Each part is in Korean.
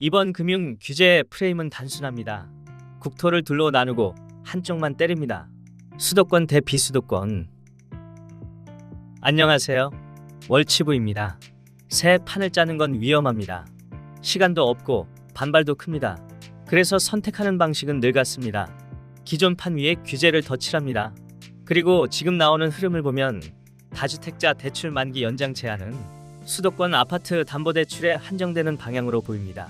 이번 금융 규제 프레임은 단순합니다. 국토를 둘로 나누고 한쪽만 때립니다. 수도권 대 비수도권. 안녕하세요. 월치부입니다. 새 판을 짜는 건 위험합니다. 시간도 없고 반발도 큽니다. 그래서 선택하는 방식은 늘 같습니다. 기존 판 위에 규제를 덧칠합니다. 그리고 지금 나오는 흐름을 보면 다주택자 대출 만기 연장 제한은 수도권 아파트 담보대출에 한정되는 방향으로 보입니다.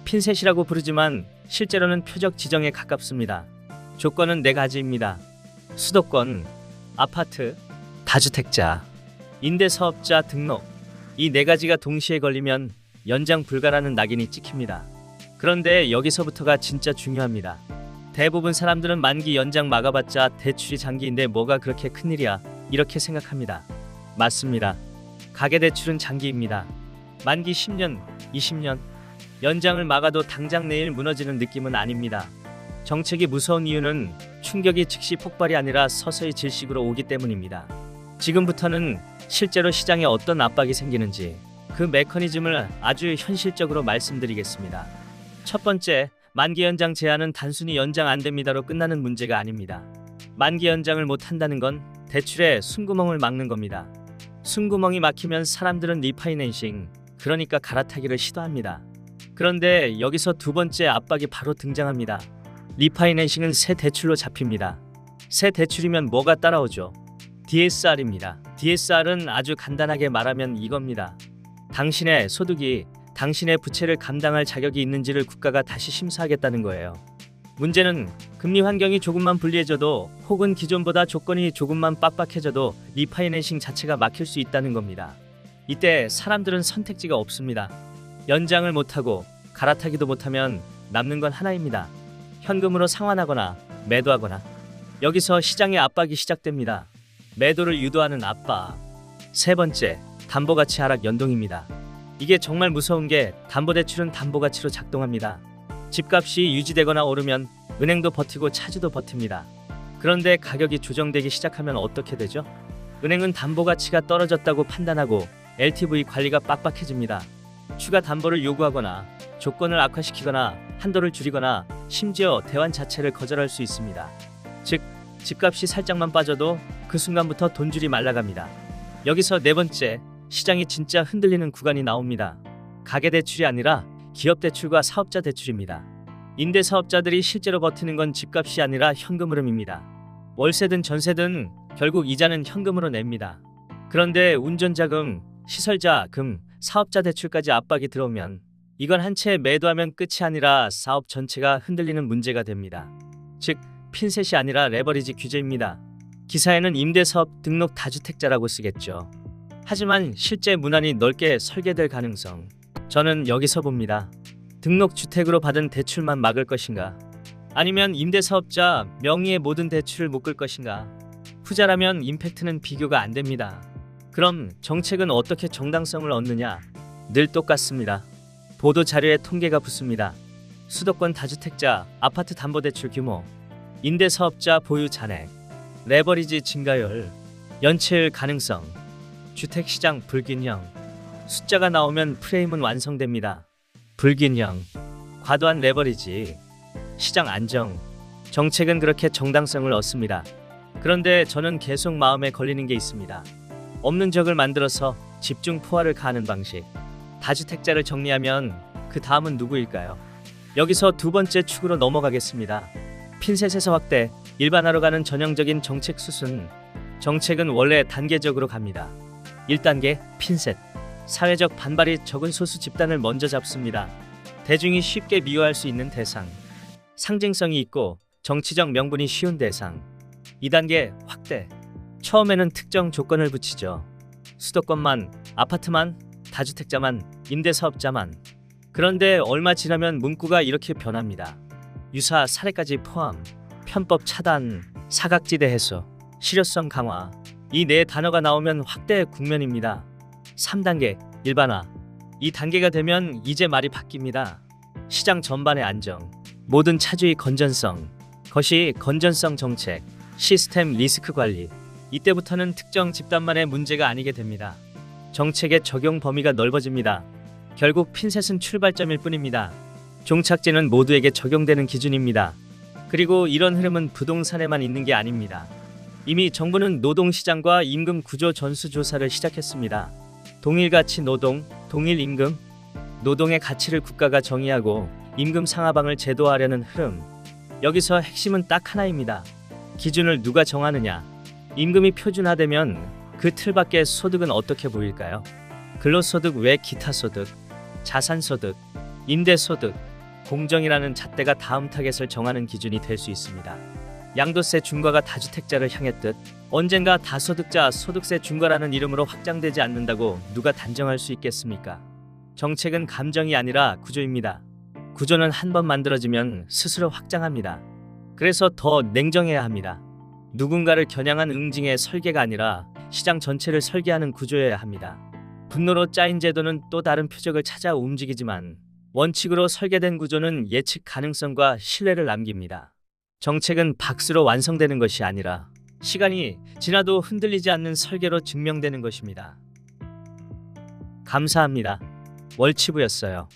핀셋이라고 부르지만 실제로는 표적 지정에 가깝습니다. 조건은 4가지입니다. 수도권, 아파트, 다주택자, 임대사업자 등록. 이 4가지가 동시에 걸리면 연장 불가라는 낙인이 찍힙니다. 그런데 여기서부터가 진짜 중요합니다. 대부분 사람들은 만기 연장 막아봤자 대출이 장기인데 뭐가 그렇게 큰일이야 이렇게 생각합니다. 맞습니다. 가계대출은 장기입니다. 만기 10년, 20년. 연장을 막아도 당장 내일 무너지는 느낌은 아닙니다. 정책이 무서운 이유는 충격이 즉시 폭발이 아니라 서서히 질식으로 오기 때문입니다. 지금부터는 실제로 시장에 어떤 압박이 생기는지 그 메커니즘을 아주 현실적으로 말씀드리겠습니다. 첫 번째, 만기 연장 제한은 단순히 연장 안 됩니다로 끝나는 문제가 아닙니다. 만기 연장을 못 한다는 건 대출에 숨구멍을 막는 겁니다. 숨구멍이 막히면 사람들은 리파이낸싱, 그러니까 갈아타기를 시도합니다. 그런데 여기서 두 번째 압박이 바로 등장합니다. 리파이낸싱은 새 대출로 잡힙니다. 새 대출이면 뭐가 따라오죠? DSR입니다. DSR은 아주 간단하게 말하면 이겁니다. 당신의 소득이 당신의 부채를 감당할 자격이 있는지를 국가가 다시 심사하겠다는 거예요. 문제는 금리 환경이 조금만 불리해져도 혹은 기존보다 조건이 조금만 빡빡해져도 리파이낸싱 자체가 막힐 수 있다는 겁니다. 이때 사람들은 선택지가 없습니다. 연장을 못하고 갈아타기도 못하면 남는 건 하나입니다. 현금으로 상환하거나 매도하거나. 여기서 시장의 압박이 시작됩니다. 매도를 유도하는 압박. 세 번째, 담보가치 하락 연동입니다. 이게 정말 무서운 게 담보대출은 담보가치로 작동합니다. 집값이 유지되거나 오르면 은행도 버티고 차주도 버팁니다. 그런데 가격이 조정되기 시작하면 어떻게 되죠? 은행은 담보가치가 떨어졌다고 판단하고 LTV 관리가 빡빡해집니다. 추가 담보를 요구하거나 조건을 악화시키거나 한도를 줄이거나 심지어 대환 자체를 거절할 수 있습니다. 즉, 집값이 살짝만 빠져도 그 순간부터 돈줄이 말라갑니다. 여기서 네 번째, 시장이 진짜 흔들리는 구간이 나옵니다. 가계대출이 아니라 기업대출과 사업자 대출입니다. 임대사업자들이 실제로 버티는 건 집값이 아니라 현금 흐름입니다. 월세든 전세든 결국 이자는 현금으로 냅니다. 그런데 운전자금, 시설자금, 사업자 대출까지 압박이 들어오면 이건 한 채 매도하면 끝이 아니라 사업 전체가 흔들리는 문제가 됩니다. 즉, 핀셋이 아니라 레버리지 규제입니다. 기사에는 임대사업 등록 다주택자라고 쓰겠죠. 하지만 실제 문안이 넓게 설계될 가능성, 저는 여기서 봅니다. 등록주택으로 받은 대출만 막을 것인가? 아니면 임대사업자 명의의 모든 대출을 묶을 것인가? 후자라면 임팩트는 비교가 안 됩니다. 그럼 정책은 어떻게 정당성을 얻느냐? 늘 똑같습니다. 보도자료에 통계가 붙습니다. 수도권 다주택자 아파트 담보대출 규모, 임대사업자 보유 잔액, 레버리지 증가율, 연체율 가능성, 주택시장 불균형. 숫자가 나오면 프레임은 완성됩니다. 불균형, 과도한 레버리지, 시장 안정. 정책은 그렇게 정당성을 얻습니다. 그런데 저는 계속 마음에 걸리는 게 있습니다. 없는 적을 만들어서 집중 포화를 가하는 방식. 다주택자를 정리하면 그 다음은 누구일까요? 여기서 두 번째 축으로 넘어가겠습니다. 핀셋에서 확대, 일반화로 가는 전형적인 정책 수순. 정책은 원래 단계적으로 갑니다. 1단계, 핀셋. 사회적 반발이 적은 소수 집단을 먼저 잡습니다. 대중이 쉽게 미워할 수 있는 대상. 상징성이 있고 정치적 명분이 쉬운 대상. 2단계, 확대. 처음에는 특정 조건을 붙이죠. 수도권만, 아파트만, 다주택자만, 임대사업자만. 그런데 얼마 지나면 문구가 이렇게 변합니다. 유사 사례까지 포함, 편법 차단, 사각지대 해소, 실효성 강화. 이 네 단어가 나오면 확대의 국면입니다. 3단계, 일반화. 이 단계가 되면 이제 말이 바뀝니다. 시장 전반의 안정, 모든 차주의 건전성, 거시 건전성 정책, 시스템 리스크 관리. 이때부터는 특정 집단만의 문제가 아니게 됩니다. 정책의 적용 범위가 넓어집니다. 결국 핀셋은 출발점일 뿐입니다. 종착지는 모두에게 적용되는 기준입니다. 그리고 이런 흐름은 부동산에만 있는 게 아닙니다. 이미 정부는 노동시장과 임금 구조 전수조사를 시작했습니다. 동일가치 노동, 동일임금, 노동의 가치를 국가가 정의하고 임금 상하방을 제도화하려는 흐름. 여기서 핵심은 딱 하나입니다. 기준을 누가 정하느냐. 임금이 표준화되면 그 틀 밖의 소득은 어떻게 보일까요? 근로소득 외 기타소득, 자산소득, 임대소득, 공정이라는 잣대가 다음 타겟을 정하는 기준이 될 수 있습니다. 양도세 중과가 다주택자를 향했듯 언젠가 다소득자 소득세 중과라는 이름으로 확장되지 않는다고 누가 단정할 수 있겠습니까? 정책은 감정이 아니라 구조입니다. 구조는 한 번 만들어지면 스스로 확장합니다. 그래서 더 냉정해야 합니다. 누군가를 겨냥한 응징의 설계가 아니라 시장 전체를 설계하는 구조여야 합니다. 분노로 짜인 제도는 또 다른 표적을 찾아 움직이지만 원칙으로 설계된 구조는 예측 가능성과 신뢰를 남깁니다. 정책은 박수로 완성되는 것이 아니라 시간이 지나도 흔들리지 않는 설계로 증명되는 것입니다. 감사합니다. 월치부였어요.